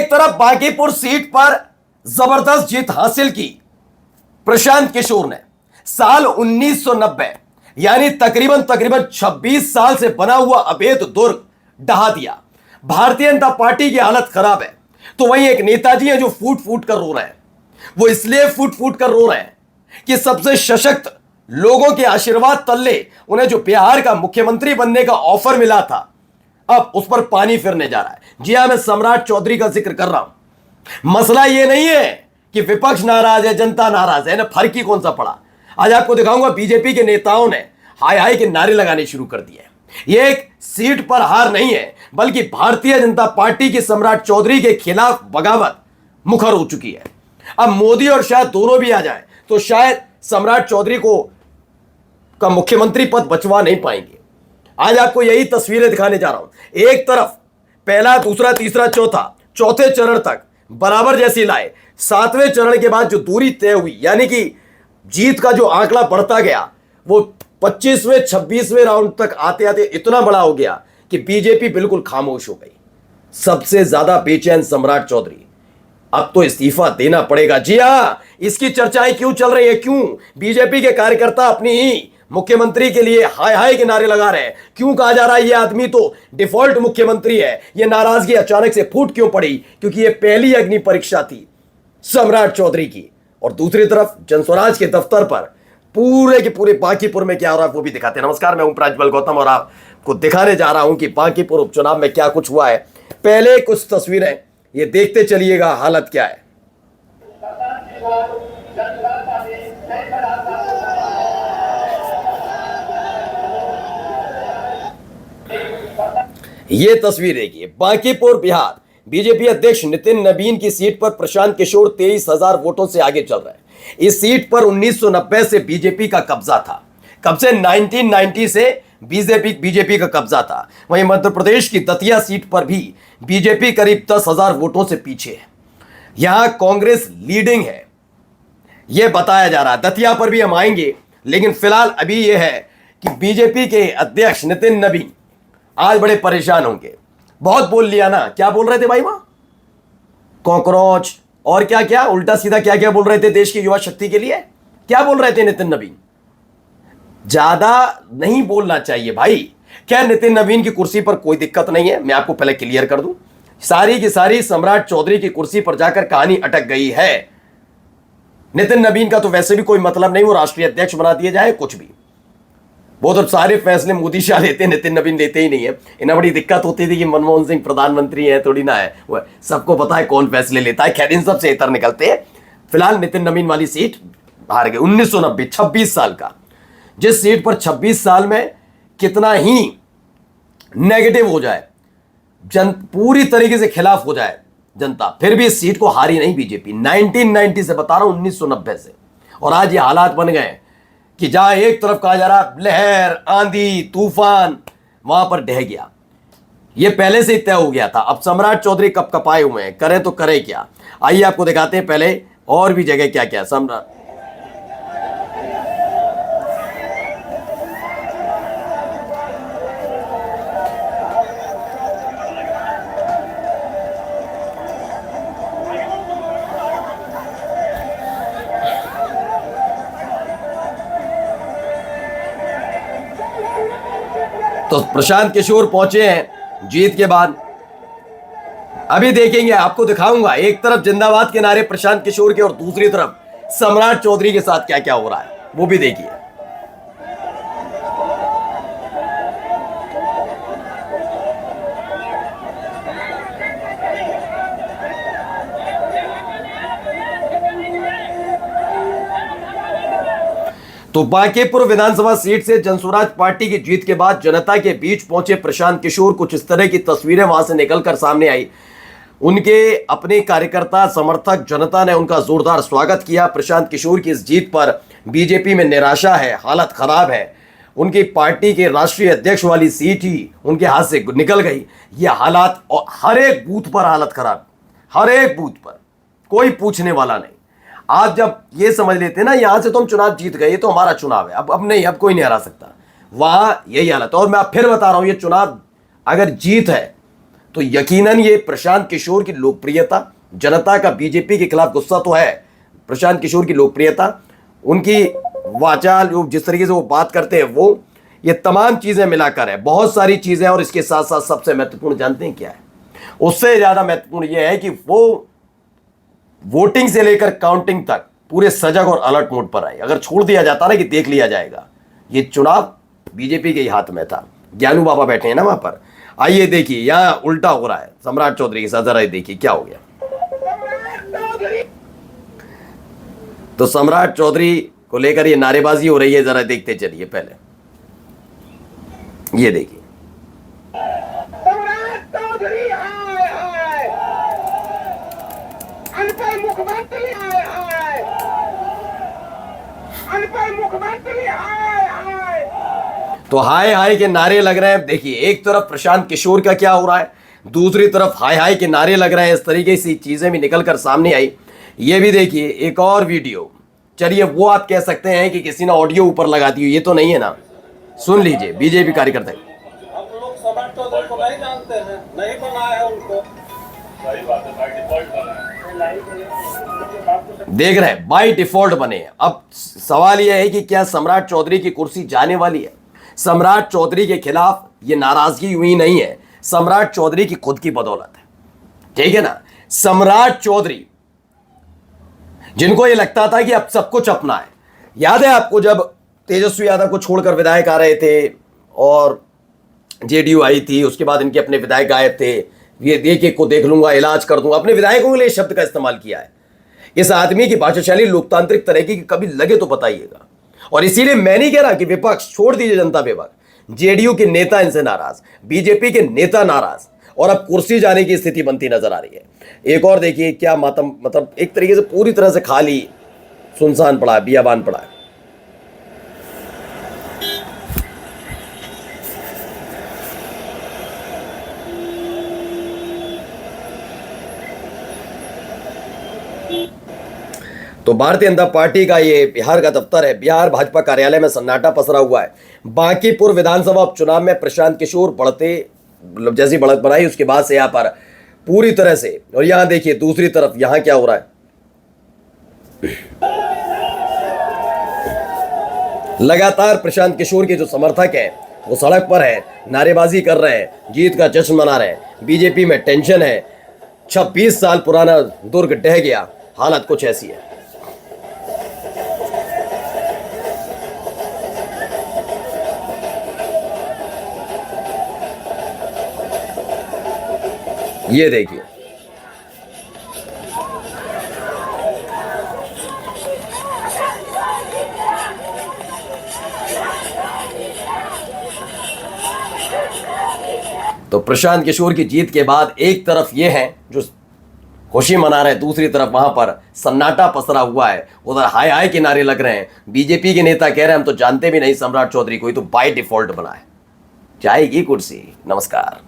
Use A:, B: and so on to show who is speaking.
A: एक तरफ बांकीपुर सीट पर जबरदस्त जीत हासिल की प्रशांत किशोर ने। साल 1990 यानी तकरीबन 26 साल से बना हुआ अवैध दुर्ग ढहा दिया। भारतीय जनता पार्टी की हालत खराब है, तो वहीं एक नेताजी हैं जो फूट फूट कर रो रहे हैं। वो इसलिए फूट फूट कर रो रहे हैं कि सबसे सशक्त लोगों के आशीर्वाद तल्ले उन्हें जो बिहार का मुख्यमंत्री बनने का ऑफर मिला था, अब उस पर पानी फिरने जा रहा है। जी हां, मैं सम्राट चौधरी का जिक्र कर रहा हूं। मसला यह नहीं है कि विपक्ष नाराज है, जनता नाराज है ना, फर्क ही कौन सा पड़ा। आज आपको दिखाऊंगा बीजेपी के नेताओं ने हाय हाय के नारे लगाने शुरू कर दिए। यह एक सीट पर हार नहीं है, बल्कि भारतीय जनता पार्टी की सम्राट चौधरी के खिलाफ बगावत मुखर हो चुकी है। अब मोदी और शायद दोनों भी आ जाए तो शायद सम्राट चौधरी को का मुख्यमंत्री पद बचवा नहीं पाएंगे। आज आपको यही तस्वीरें दिखाने जा रहा हूं। एक तरफ पहला, दूसरा, तीसरा, चौथे चरण तक बराबर जैसी लाए। 7वें चरण के बाद जो दूरी तय हुई, यानी कि जीत का जो आंकड़ा बढ़ता गया, वो 25वें 26वें राउंड तक आते आते इतना बड़ा हो गया कि बीजेपी बिल्कुल खामोश हो गई। सबसे ज्यादा बेचैन सम्राट चौधरी। अब तो इस्तीफा देना पड़ेगा। जी हां, इसकी चर्चाएं क्यों चल रही है? क्यों बीजेपी के कार्यकर्ता अपनी ही मुख्यमंत्री के लिए हाय हाय के नारे लगा रहे हैं? क्यों कहा जा रहा है ये आदमी तो डिफॉल्ट मुख्यमंत्री है? ये नाराजगी अचानक से फूट क्यों पड़ी? क्योंकि ये पहली अग्नि परीक्षा थी सम्राट चौधरी की। और दूसरी तरफ जनस्वराज के दफ्तर पर पूरे के पूरे बांकीपुर में क्या हो रहा है वो भी दिखाते हैं। नमस्कार, मैं हूं प्रज्वल गौतम और आपको दिखाने जा रहा हूं कि बांकीपुर उपचुनाव में क्या कुछ हुआ है। पहले कुछ तस्वीरें ये देखते चलिएगा, हालत क्या है। ये तस्वीर देखिए, बांकीपुर बिहार बीजेपी अध्यक्ष नितिन नवीन की सीट पर प्रशांत किशोर 23,000 वोटों से आगे चल रहे हैं। इस सीट पर 1990 से बीजेपी का कब्जा था। कब से? 1990 से बीजेपी का कब्जा था। वहीं मध्य प्रदेश की दतिया सीट पर भी बीजेपी करीब 10,000 वोटों से पीछे है। यहां कांग्रेस लीडिंग है, यह बताया जा रहा है। दतिया पर भी हम आएंगे, लेकिन फिलहाल अभी यह है कि बीजेपी के अध्यक्ष नितिन नवीन आज बड़े परेशान होंगे। बहुत बोल लिया ना। क्या बोल रहे थे भाई? वहां कॉकरोच और क्या क्या उल्टा सीधा क्या क्या बोल रहे थे देश की युवा शक्ति के लिए? क्या बोल रहे थे नितिन नवीन? ज्यादा नहीं बोलना चाहिए भाई। क्या नितिन नवीन की कुर्सी पर कोई दिक्कत नहीं है, मैं आपको पहले क्लियर कर दूं। सारी की सारी सम्राट चौधरी की कुर्सी पर जाकर कहानी अटक गई है। नितिन नवीन का तो वैसे भी कोई मतलब नहीं, वो राष्ट्रीय अध्यक्ष बना दिया जाए कुछ भी। वो तो सारे फैसले मोदी शाह लेते हैं, नितिन नवीन लेते ही नहीं है। इन्हें बड़ी दिक्कत होती थी कि मनमोहन सिंह प्रधानमंत्री है, थोड़ी ना है। वो सबको पता है कौन फैसले लेता है। खैर, इन सब से इतर निकलते हैं। फिलहाल नितिन नवीन वाली सीट हार गए। 1990, 26 साल का, जिस सीट पर 26 साल में कितना ही नेगेटिव हो जाए, पूरी तरीके से खिलाफ हो जाए जनता, फिर भी इस सीट को हारी नहीं बीजेपी। 1990 से बता रहा हूं, 1990 से। और आज ये हालात बन गए कि जहां एक तरफ कहा जा रहा लहर, आंधी, तूफान, वहां पर ढह गया। यह पहले से ही तय हो गया था। अब सम्राट चौधरी कप कपाए हुए हैं, करें तो करें क्या। आइए आपको दिखाते हैं पहले और भी जगह क्या क्या सम्राट। तो प्रशांत किशोर पहुंचे हैं जीत के बाद। अभी देखेंगे, आपको दिखाऊंगा एक तरफ जिंदाबाद के नारे प्रशांत किशोर के और दूसरी तरफ सम्राट चौधरी के साथ क्या क्या हो रहा है, वो भी देखिए। तो बांकीपुर विधानसभा सीट से जनस्वराज पार्टी की जीत के बाद जनता के बीच पहुंचे प्रशांत किशोर। कुछ इस तरह की तस्वीरें वहां से निकलकर सामने आई। उनके अपने कार्यकर्ता, समर्थक, जनता ने उनका जोरदार स्वागत किया। प्रशांत किशोर की इस जीत पर बीजेपी में निराशा है, हालत खराब है। उनकी पार्टी के राष्ट्रीय अध्यक्ष वाली सीट ही उनके हाथ से निकल गई। ये हालात, और हर एक बूथ पर हालत खराब, हर एक बूथ पर, कोई पूछने वाला नहीं। आप जब ये समझ लेते हैं ना, यहां से तो हम चुनाव जीत गए, तो हमारा चुनाव है, अब नहीं, अब कोई नहीं हरा सकता, वहां यही हालत। और मैं फिर बता रहा हूं, ये चुनाव अगर जीत है तो यकीनन ये प्रशांत किशोर की लोकप्रियता, जनता का बीजेपी के खिलाफ गुस्सा तो है, प्रशांत किशोर की लोकप्रियता, उनकी वाचाल, जिस तरीके से वो बात करते हैं, वो ये तमाम चीजें मिलाकर है, बहुत सारी चीजें। और इसके साथ साथ सबसे महत्वपूर्ण जानते हैं क्या है? उससे ज्यादा महत्वपूर्ण यह है कि वो वोटिंग से लेकर काउंटिंग तक पूरे सजग और अलर्ट मोड पर आए। अगर छोड़ दिया जाता ना कि देख लिया जाएगा, ये चुनाव बीजेपी के ही हाथ में था। ज्ञानू बाबा बैठे हैं ना वहां पर। आइए देखिए, यहां उल्टा हो रहा है सम्राट चौधरी के साथ, जरा देखिए क्या हो गया। तो सम्राट चौधरी को लेकर ये नारेबाजी हो रही है, जरा देखते चलिए। पहले ये देखिए,
B: सम्राट चौधरी हाय हाय, अनपढ़ मुख्यमंत्री हाय हाय, अनपढ़ मुख्यमंत्री हाय हाय।
A: तो हाय हाय के नारे लग रहे हैं। देखिए, एक तरफ प्रशांत किशोर का क्या हो रहा है, दूसरी तरफ हाय हाय के नारे लग रहे हैं। इस तरीके से चीजें भी निकल कर सामने आई। ये भी देखिए एक और वीडियो। चलिए, वो आप कह सकते हैं कि किसी ने ऑडियो ऊपर लगा दी, ये तो नहीं है ना। सुन लीजिए, बीजेपी कार्यकर्ता।
C: हम लोग सम्राट चौधरी को नहीं जानते हैं, नहीं बनाया है उनको। सही बात है, बाय डिफॉल्ट बना है।
A: देख रहे हैं, बाय डिफॉल्ट बने हैं। अब सवाल यह है कि क्या सम्राट चौधरी की कुर्सी जाने वाली है? सम्राट चौधरी के खिलाफ ये नाराजगी हुई नहीं है, सम्राट चौधरी की खुद की बदौलत है, ठीक है ना। सम्राट चौधरी, जिनको ये लगता था कि अब सब कुछ अपना है। याद है आपको, जब तेजस्वी यादव को छोड़कर विधायक आ रहे थे और जेडीयू आई थी, उसके बाद इनके अपने विधायक गायब थे। ये देख को देख लूंगा, इलाज कर दूंगा, अपने विधायकों के लिए शब्द का इस्तेमाल किया है। इस आदमी की भाषाशैली लोकतांत्रिक तरह की कभी लगे तो बताइएगा। और इसीलिए मैं नहीं कह रहा कि विपक्ष छोड़ दीजिए, जनता विपक्ष, जेडीयू के नेता इनसे नाराज, बीजेपी के नेता नाराज, और अब कुर्सी जाने की स्थिति बनती नजर आ रही है। एक और देखिए क्या मातम, मतलब एक तरीके से पूरी तरह से खाली सुनसान पड़ा है, बियाबान पड़ा है। तो भारतीय जनता पार्टी का ये बिहार का दफ्तर है, बिहार भाजपा कार्यालय में सन्नाटा पसरा हुआ है। बांकीपुर विधानसभा उपचुनाव में प्रशांत किशोर बढ़ते, मतलब जैसी बढ़त बनाई उसके बाद से यहां पर पूरी तरह से। और यहां देखिए दूसरी तरफ यहां क्या हो रहा है। लगातार प्रशांत किशोर के जो समर्थक हैं वो सड़क पर है, नारेबाजी कर रहे हैं, जीत का जश्न मना रहे हैं। बीजेपी में टेंशन है, 26 साल पुराना दुर्ग ढह गया, हालत कुछ ऐसी है। ये देखिए, तो प्रशांत किशोर की जीत के बाद एक तरफ ये है जो खुशी मना रहे हैं, दूसरी तरफ वहां पर सन्नाटा पसरा हुआ है। उधर हाय हाय के नारे लग रहे हैं। बीजेपी के नेता कह रहे हैं हम तो जानते भी नहीं सम्राट चौधरी को, तो बाय डिफॉल्ट बना है, जाएगी कुर्सी। नमस्कार।